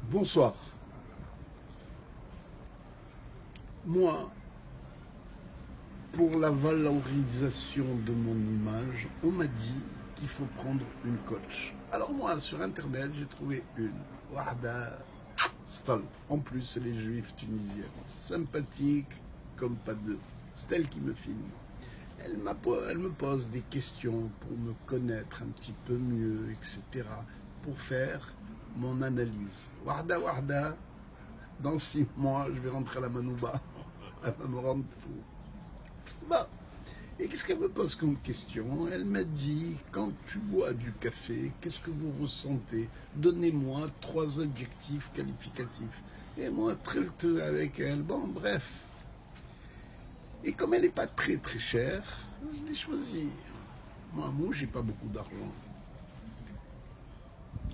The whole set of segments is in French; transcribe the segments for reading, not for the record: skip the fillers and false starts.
Bonsoir. Moi, pour la valorisation de mon image, on m'a dit qu'il faut prendre une coach. Alors moi, sur Internet, j'ai trouvé une. Warda Stall. En plus, elle est juive tunisienne. Sympathique comme pas deux. C'est elle qui me filme. Elle me pose des questions pour me connaître un petit peu mieux, etc. Pour faire mon analyse. Warda, dans 6 mois, je vais rentrer à la Manouba. Elle va me rendre fou. Bah, et qu'est-ce qu'elle me pose comme question? Elle m'a dit, quand tu bois du café, qu'est-ce que vous ressentez? Donnez-moi 3 adjectifs qualificatifs. Et moi, traité avec elle, bon, bref. Et comme elle n'est pas très très chère, je l'ai choisie. Moi, j'ai pas beaucoup d'argent.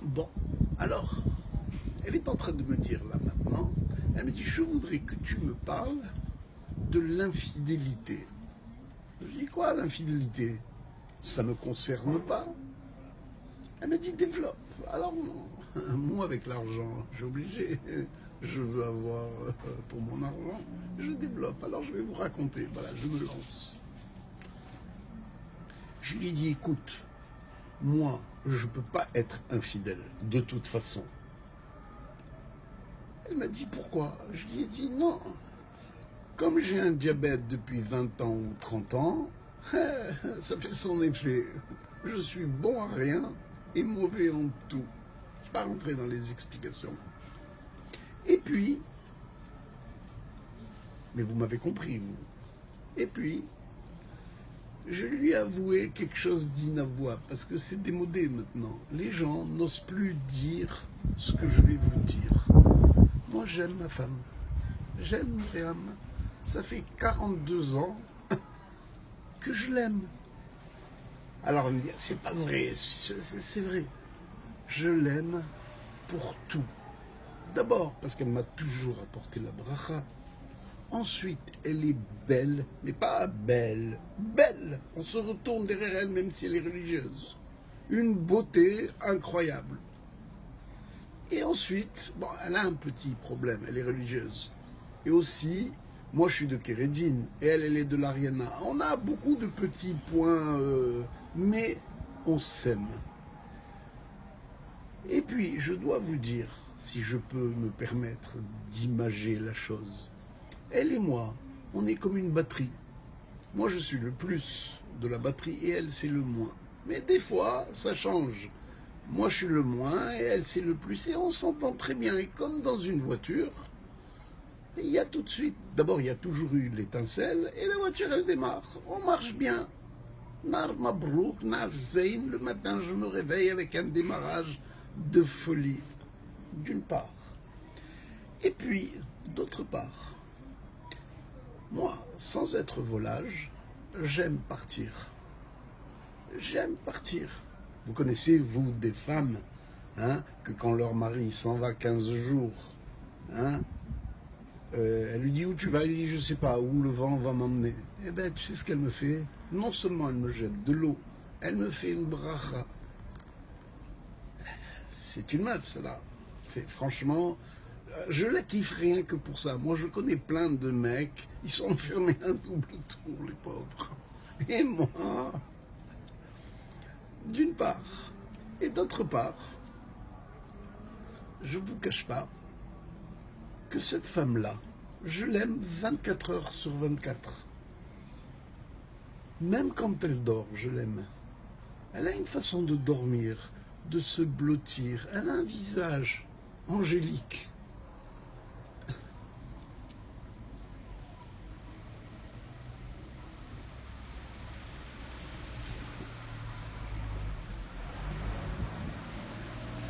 Bon, alors, elle est en train de me dire là maintenant, elle me dit, je voudrais que tu me parles de l'infidélité. Je dis quoi l'infidélité? Ça ne me concerne pas. Elle me dit développe. Alors moi avec l'argent, j'ai obligé. Je veux avoir pour mon argent, je développe. Alors je vais vous raconter. Voilà, je me lance. Je lui ai dit écoute, moi je ne peux pas être infidèle de toute façon. Elle m'a dit pourquoi? Je lui ai dit non. Comme j'ai un diabète depuis 20 ans ou 30 ans, ça fait son effet. Je suis bon à rien et mauvais en tout. Je ne vais pas rentrer dans les explications. Et puis, mais vous m'avez compris, vous. Et puis, je lui ai avoué quelque chose d'inavouable, parce que c'est démodé maintenant. Les gens n'osent plus dire ce que je vais vous dire. Moi, j'aime ma femme. J'aime Myriam. Ça fait 42 ans que je l'aime. Alors, elle me dit, c'est pas vrai, c'est vrai. Je l'aime pour tout. D'abord, parce qu'elle m'a toujours apporté la bracha. Ensuite, elle est belle, mais pas belle, belle. On se retourne derrière elle, même si elle est religieuse. Une beauté incroyable. Et ensuite, bon, elle a un petit problème, elle est religieuse. Et aussi, moi je suis de Kéredine, et elle est de l'Ariana. On a beaucoup de petits points, mais on s'aime. Et puis, je dois vous dire, si je peux me permettre d'imager la chose, elle et moi, on est comme une batterie. Moi, je suis le plus de la batterie et elle, c'est le moins. Mais des fois, ça change. Moi, je suis le moins et elle, c'est le plus. Et on s'entend très bien. Et comme dans une voiture, il y a tout de suite, d'abord, il y a toujours eu l'étincelle et la voiture, elle démarre. On marche bien. Nar Mabrouk, Nar Zayn, le matin, je me réveille avec un démarrage de folie, d'une part. Et puis, d'autre part, moi, sans être volage, j'aime partir. J'aime partir. Vous connaissez, vous, des femmes, hein, que quand leur mari s'en va 15 jours, hein, elle lui dit où tu vas, elle lui dit je sais pas, où le vent va m'emmener. Eh bien, tu sais ce qu'elle me fait? Non seulement elle me jette de l'eau, elle me fait une bracha. C'est une meuf, celle-là. C'est franchement, je la kiffe rien que pour ça. Moi, je connais plein de mecs, ils sont enfermés un double tour, les pauvres. Et moi, d'une part, et d'autre part, je ne vous cache pas que cette femme-là, je l'aime 24 heures sur 24. Même quand elle dort, je l'aime. Elle a une façon de dormir, de se blottir. Elle a un visage angélique.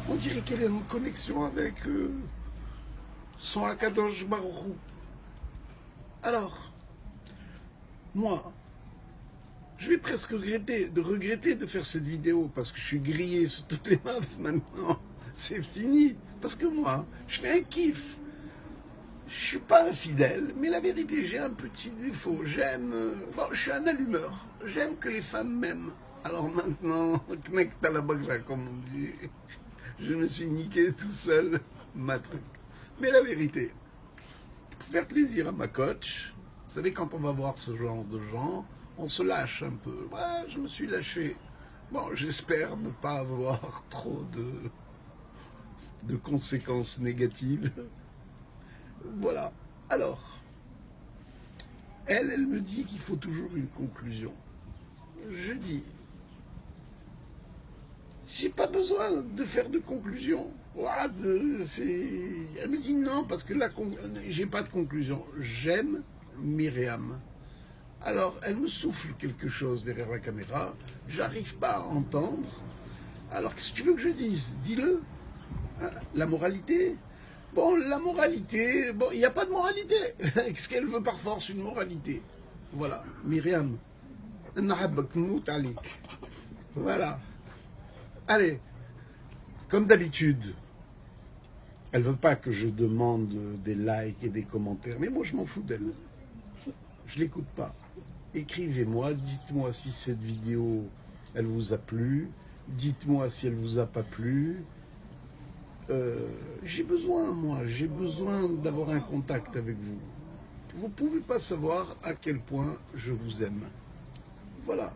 On dirait qu'elle est en connexion avec son Akadosh Baruch Hu. Alors, moi, je vais presque regretter de faire cette vidéo parce que je suis grillé sur toutes les meufs maintenant. C'est fini. Parce que moi, je fais un kiff. Je suis pas infidèle, mais la vérité, j'ai un petit défaut. J'aime. Bon, je suis un allumeur. J'aime que les femmes m'aiment. Alors maintenant, knek talabagra, comme on dit. Je me suis niqué tout seul. ma truc. Mais la vérité, pour faire plaisir à ma coach, vous savez, quand on va voir ce genre de gens, on se lâche un peu. Ouais, je me suis lâché. Bon, j'espère ne pas avoir trop de conséquences négatives. Voilà. Alors, elle me dit qu'il faut toujours une conclusion. Je dis, j'ai pas besoin de faire de conclusion. Voilà, elle me dit non, parce que là, j'ai pas de conclusion. J'aime Myriam. Alors, elle me souffle quelque chose derrière la caméra. J'arrive pas à entendre. Alors, qu'est-ce que tu veux que je dise? Dis-le. Hein, la moralité? Bon, la moralité, bon, il n'y a pas de moralité. Qu'est-ce qu'elle veut par force, une moralité? Voilà, Myriam. Voilà. Allez, comme d'habitude, elle veut pas que je demande des likes et des commentaires, mais moi je m'en fous d'elle. Je l'écoute pas. Écrivez-moi, dites-moi si cette vidéo, elle vous a plu. Dites-moi si elle vous a pas plu. J'ai besoin, moi, j'ai besoin d'avoir un contact avec vous. Vous ne pouvez pas savoir à quel point je vous aime. Voilà.